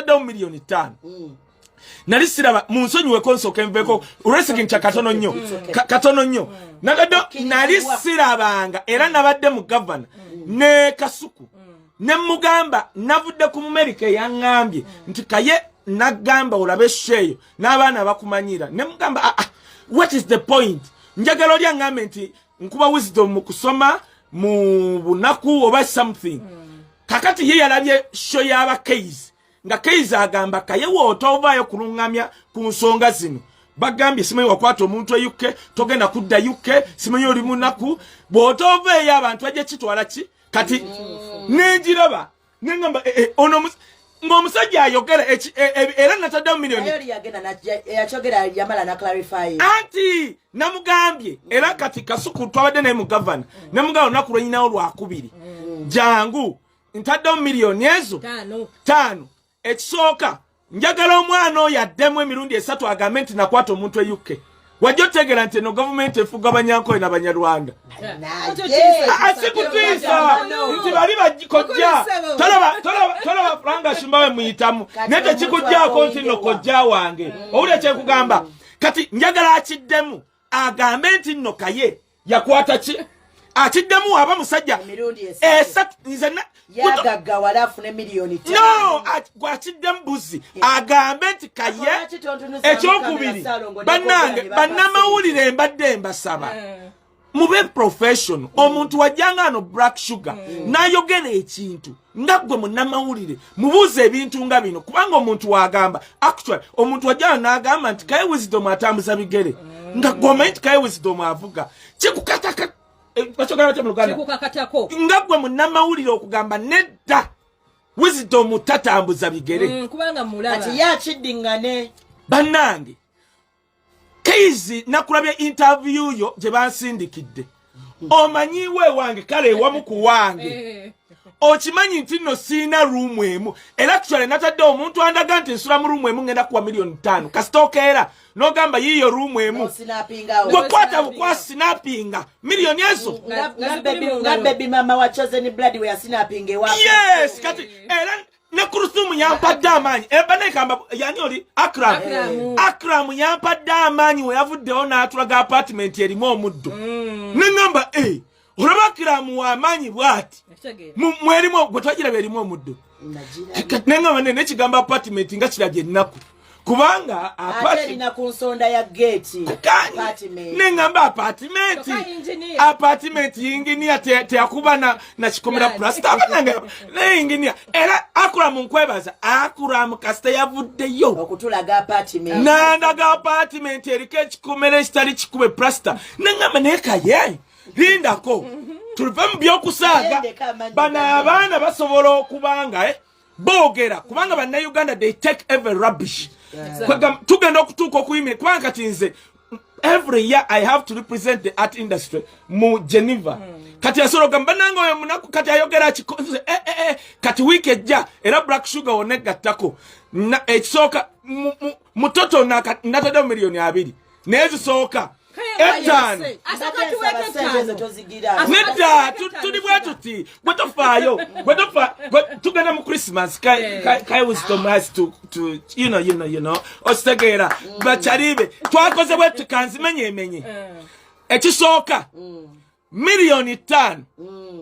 natadde milioni 5 nali siraba munsonyiwe konsoke nveko wrestling cha katono nnyo natadde nali sirabanga era nabadde mu governor ne Kasuku ne mugamba navudde ku America yangambye nti Kaye nagamba olabe sheyo n'abaana bakumanyira ne mugamba what is the point njagala oli angambe nti nkuba wisdom mu kusoma mu bunaku oba something kakati ye yalabye show y'aba Kays nga Kays agamba Kaye wotovaayo kulungamya ku nsonga zino bagambye simanyi wakwata omuntu eyuke togenda kudda yuke simanyi oli munaku bwotoveeyo abantu ajje kitwala ki kati nenjiraba nengamba ono ng'omusajja ayogera era nataddewo milioni anti namugambye era kati Kasuku twabadde naye mu gavana namugamba olunaku lwenyinawo lwakubiri jangu ntaddewo milioni ezo 5 ekisooka njagala omwana oyo addemu emirundi 3 agambe nti nakwata omuntu eyuke wajja otegera nti eno gavumenti efuga Abanyankoye n'Abanyarwanda asikutiisa nti bali bakojja tolaba Franga Shumbawe muyitamu naye tekikujjaako nti nno kojja wange owulira kyekugamba kati njagala akiddemu agambe nti nno Kaye yakwata ki akiddemu aba musajja yagagga wala afune milioni 5 no gwakiddemu buzi agambe nti Kaye ekyokubiri bannange bannamawulire mbadde mbasaba mube professional omuntu wajjanga ano black sugar nayogera ekintu nga gwe munnamawulire mubuuze ebintu nga bino kubanga omuntu wagamba actually omuntu wajjanga n'agamba nti Kaye Wisdom atambuza bigere nga gwomanyi nti Kaye Wisdom avuga kikukataka nga gwe munnamawulire okugamba nedda Wisdom tatambuza bigere kubanga mulaba ati yakiddingane bannange Kays nakulabye interview yo gye bansindikidde omanyiwe wange kale wamu ku wange okimanyi nti nno siina room emu era actually natadde omuntu andaga nti nsula mu room emu ngenda kuwa milioni 5 kasitokeera nogamba yiyo room emu gwekwata bukwa sinapinga milioni ezo nga baby mama wa chosen blood we sinapinge wa yes kati era ne kurusumu yampadde amaanyi ebanekamba yani oli Akram yampadde amaanyi we yavuddewo n'atulaga apartment erimu omuddo nengamba olaba Akram w'amaanyi bw'ati mwerimu gwe twagiraba erimu omuddo nengamba nekigamba apartment nga kirabye ennaku kubanga apartment ku nsonda ya gate nengamba apartment engineer teyakuba na kikomera plasta abananga ne engineer era Akram nkwebaza Akram kasita yavuddeyo okutulaga apartment nandaga apartment eriko ekikomera ekitali kikube plasta nengamba naye Kaye lindako tulive mu byokusaaga bana abaana basobola okubanga boogera kubanga bannayuganda they take every rubbish tugenda okutuuka okuyimira kubanga kati nze every year I have to represent the art industry mu Geneva kati asobola okugamba bannange oyo munaku kati ayogera kikonze kati wiiki ejja era black sugar wonegattako ekisooka mutoto natadde milioni 2 nezisooka Etano neda tuli bwatuti gwetofaayo tugenda mu Christmas Kaye Wisdom has to you know ostegera bacharibe twakoze bwetu kanzimenye emenye ekisooka milioni 5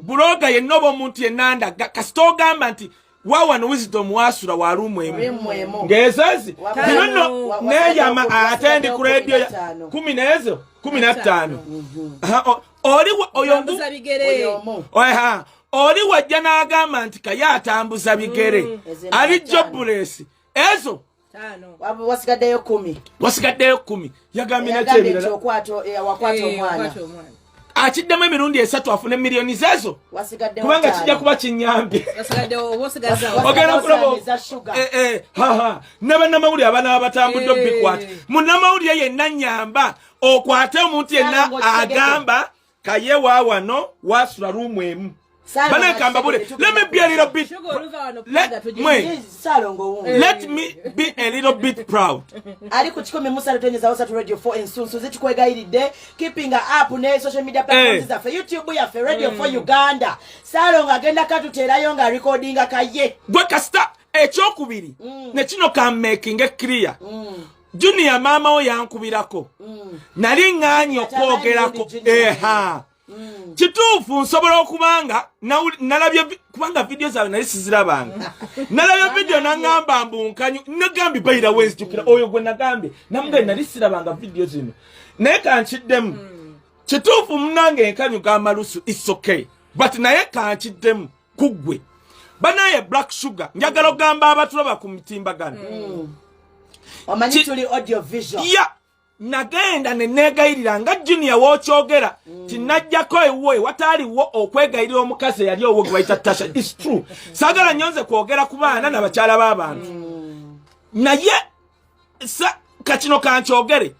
buloga yennobo omuntu yenanda kasitogamba nti wawano Wisdom wasula wa room emu ngezezi bino neyama atendi ku radio 15 oli oyombuza bigere oli wajja n'agamba nti Kaye atambuza bigere ali jobless ezo wasigaddeyo 10 yagambye nakyo wakwato omwana akiddemu emirundi 3 afune milioni zezo kubanga kijja kuba kinyambye ogenda kulaba n'abannamawulire abana abatambudde obikwata munnamawulire yenna nyamba okwate omuntu yenna agamba Kaye waawano wasula room emu banekamba bule let me be a little bit let me be a little bit proud ali ku 10 musalo tenyeza wasa radio 4 ensunsu zitukwegayiridde keeping up ne social media platforms za YouTube ya radio 4 Uganda Salongo agenda katuterayo nga recordinga Kaye gwe kasta ekyokubiri ne kino ka making clear Junior mama o yankubirako nali nganye okwogerako kituufu nsobola okubanga nalabye kubanga video zawe nali sizirabanga nalabye video nangamba mbunkanyu nagambi bayira wenzijukira oyo gwe nagambye namuga nali sirabanga video zino naye kankiddemu kituufu munange enkanyu g'amalusu it's okay but naye kankiddemu kuggwe banaye black sugar njagala ogamba abatulaba ku mitimbagano omanyi tuli audio visual nagenda nenegayirira nga Junior wokyogera tinajjako ewe wataaliwo okwegayirira omukazi yali owo gwe bayita Tasha it's true sagala nyonze kwogera ku baana n'abakyala b'abantu naye kachino kankyogere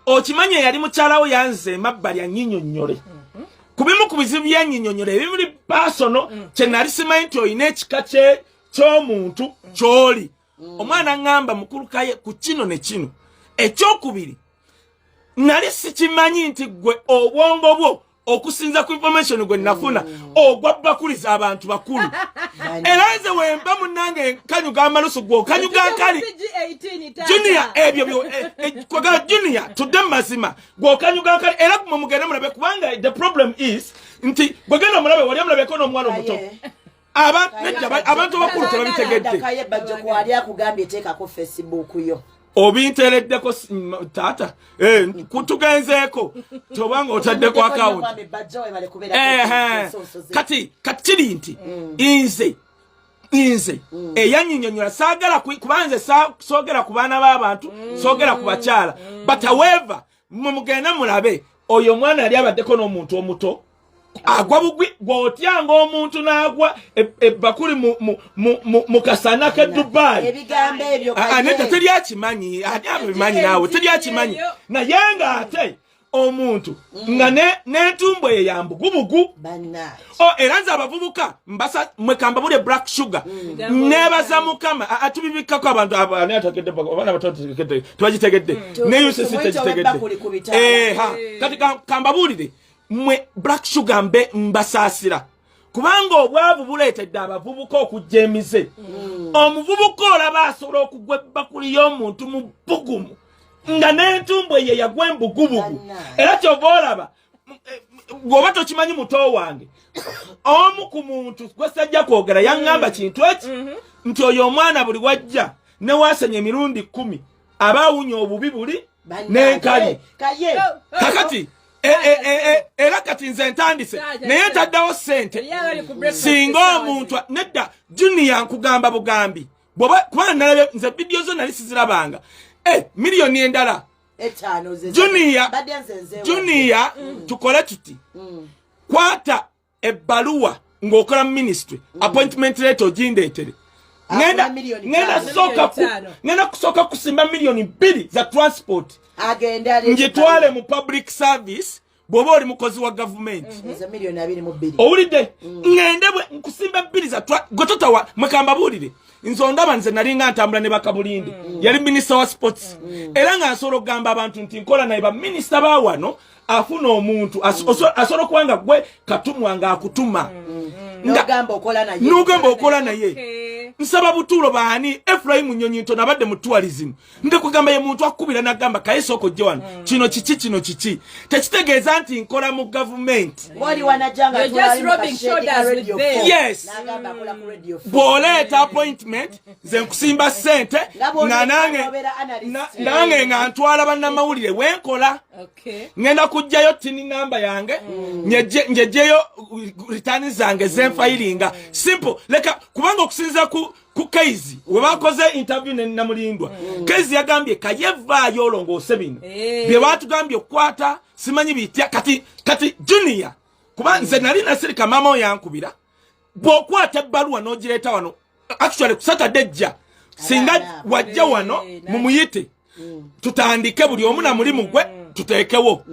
okimanye yali mukyalawo yanze mabbali anyinyonnyole kubimu ku bizibu byanyinyonnyole ebimuli personal kye nali simanyi nti oyina ekika ky'omuntu ky'oli omwana ngamba mukulukaye ku kino ne kino ekyokubiri nali sikimanyi nti gwe obwongo bwo okusinza ku information gwe nafuna ogwa bakuliza abantu bakulu era nze wemba munange kanyu g'amalusu gwo kanyu gankali Junior ebyo kwagala Junior tudde mazima gwo kanyu gankali era kumwe mugende mulabe kubanga the problem is nti gwegenda mulabe wali amulabeko n'omwana omuto abantu bakulu tebabitegedde Kaye bajja kwali akugambye teekako Facebook yo obintereddeko tata kutugenzeeko tobanga otaddeko account kati kiri nti inze eyanyinyonyola saagala kubanze soogera ku baana b'abantu soogera ku bakyala but however mugenda mulabe oyo mwana yali abaddeko n'omuntu omuto agwa bugwi gwotyanga omuntu n'agwa ebakuli mu kasana ke Dubai ebigambo ebyo aneta teryakimanyi abimanyi naawe teryakimanyi naye ng'ate omuntu nga n'entumbo ye yambugubugu era nze abavubuka mbasa mwekamba bule black sugar nebaza mukama atubibikkako abantu abaanaatakedde tebagitegedde neyusesi tegitegedde kati kamba bulire mwe black sugar mbasaasira kubanga obwavu buleetedde abavubuka okujja emize omuvubuka olaba asobola okugwa ebbakuli y'omuntu mu bbugumu nga n'entumbo ye yagwa embugubugu era kyova olaba bw'oba tokimanyi muto wange omu ku muntu gwe sajja kwogera yaŋŋamba kintu eki nti oyo omwana buli wajja ne waasenya emirundi 10 aba awunya obubi buli n'enkali kakati era kati nze ntandise naye ntaddawo ssente singa omuntu nedda Junior nkugamba bugambi kubanga nalabye nze vidiyo zo nali sizirabanga miliyoni endala Junior tukole tuti kwata ebbaluwa ng'okola mu ministry appointment letter ogindeetere ngenda kusooka kusimba miliyoni 2 za transport njitwale mu public service bw'oba oli mukozi wa gavumenti owulidde ŋŋendebwe nkusimba 2 za gototawa mwekamba buulire nze ondaba nze nali nga ntambula ne bakabulindi yali minisita wa sports era nga nsobola okugamba abantu nti nkola naye baminisita ba wano afuna omuntu asobola okuba nga gwe katumwa ng'akutuma n'ogamba okola naye nsaba butuulo baani Efraim Nyonyi ntono abadde mu tourism ndekugamba ye muntu akubira nagamba kaye soko gye wano kino kiki tekitegeeza nti nkola mu government yes bw'oleeta appointment nze nkusimba ssente nange nga ntwala bannamawulire wenkola ngenda kujjayo tini namba yange njejjeyo ritani zange zenfayiringa simple leka kubanga okusinza ku Kaizi webakoze interview ne namulindwa Kaizi yagambye kayevaayo olongoose bino bye batugambye okukwata simanyi bitya kati Junior kuba nze nali nasirika mama yankubira bw'okwata ebbaluwa n'ogireeta wano actually ku Saturday jja singa wajja wano mumuyite tutandike buli omu na mulimu gwe tuteekewo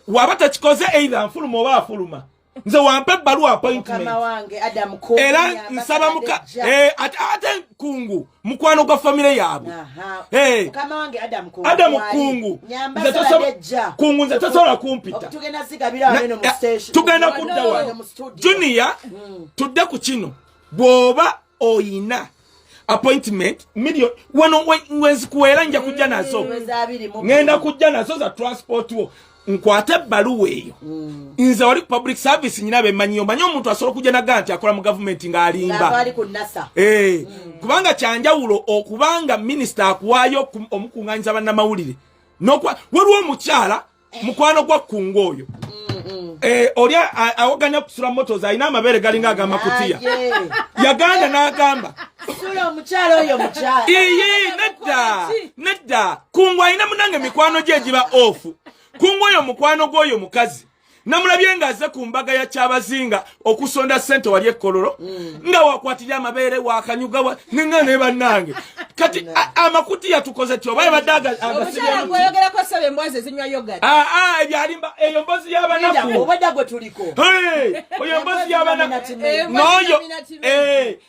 waba takikoze either nfuluma oba afuluma nze wampe ebbaluwa appointment era nsaba ate kungu mukwano gwa famire yaabwe Adamu kungu nze tasobola kumpita tugenda kudda wano Junior tudde ku kino bw'oba oyina appointment million wano wenzi kuwera nja kujja nazo ngenda kujja nazo za transport wo nkwate baluwa eyo nze wali public service nyina bemanyi omuntu asobola kujja na ganti akola mu government ng'alimba kubanga kyanjawulo okubanga minister akuwaayo omukunganyiza bannamawulire nokwa waliwo omukyala mukwano gwa kungo oyo oli awaganya kusula motos alina amabere galinga agamakutiya yaganda n'agamba sula omukyala oyo mukyala nedda kungo alina munange mikwano gye egiba ofu kungo oyo mukwano gw'oyo mukazi namulabye ng'azze ku mbaga ya Kyabazinga okusonda ssente wali ekkololo nga wakwatirya amabere wakanyuga ninga ne bannange kati amakuti yatukoze tyo baye badaga omukyala gwoyogerako sebe embwazi ezinywa yogurt ebyalimba eyo mbozi y'abanaku obadde gwe tuliko oyo mbozi y'abanaku n'oyo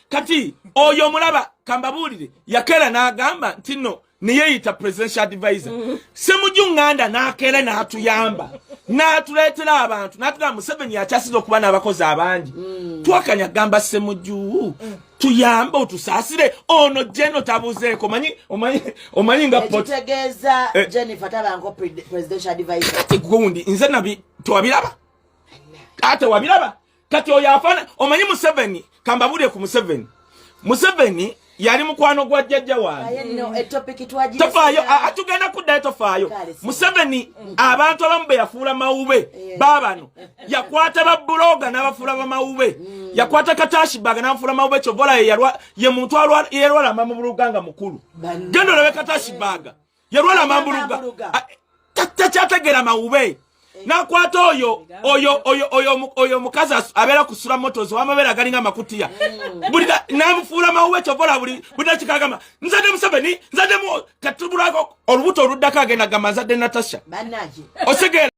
kati oyo mulaba kambabuulire yakera n'agamba nti no niyeyita presidential advisor semujunganda nakera n'atuyamba n'atuleetera abantu n'atugamba Museveni yakyasiza okuba n'abakozi abangi twakanya gamba semuju tuyambe otusaasire ono jeno tabuzeeko omanyi nga ekitegeeza Jennifer tabanko presidential advisor gundi nze nabi twabiraba ate wabiraba kati oyo afana omanyi Museveni kambabulire ku Museveni yali mukwano gwa jjajja wange tofaayo atugenda kuddayo tofaayo Museveni abantu abamu be yafuula mawube baabano yakwata babbuloga n'abafuula bamawube yakwata Katashibaga n'abafuula mawube Kyovola ye muntu yerwala amambuluga nga mukulu genda olabe Katashibaga yerwala amambuluga takyategeera mawube nakwata oyo mukazi abeera kusula motos w'amabeera galinga amakutiya buli n'amufuula mawube Kyovola buli nakikagamba nzadde Museveni nzaddemu katubulako olubuto oluddako agenda gamba nzadde Natasha osegeera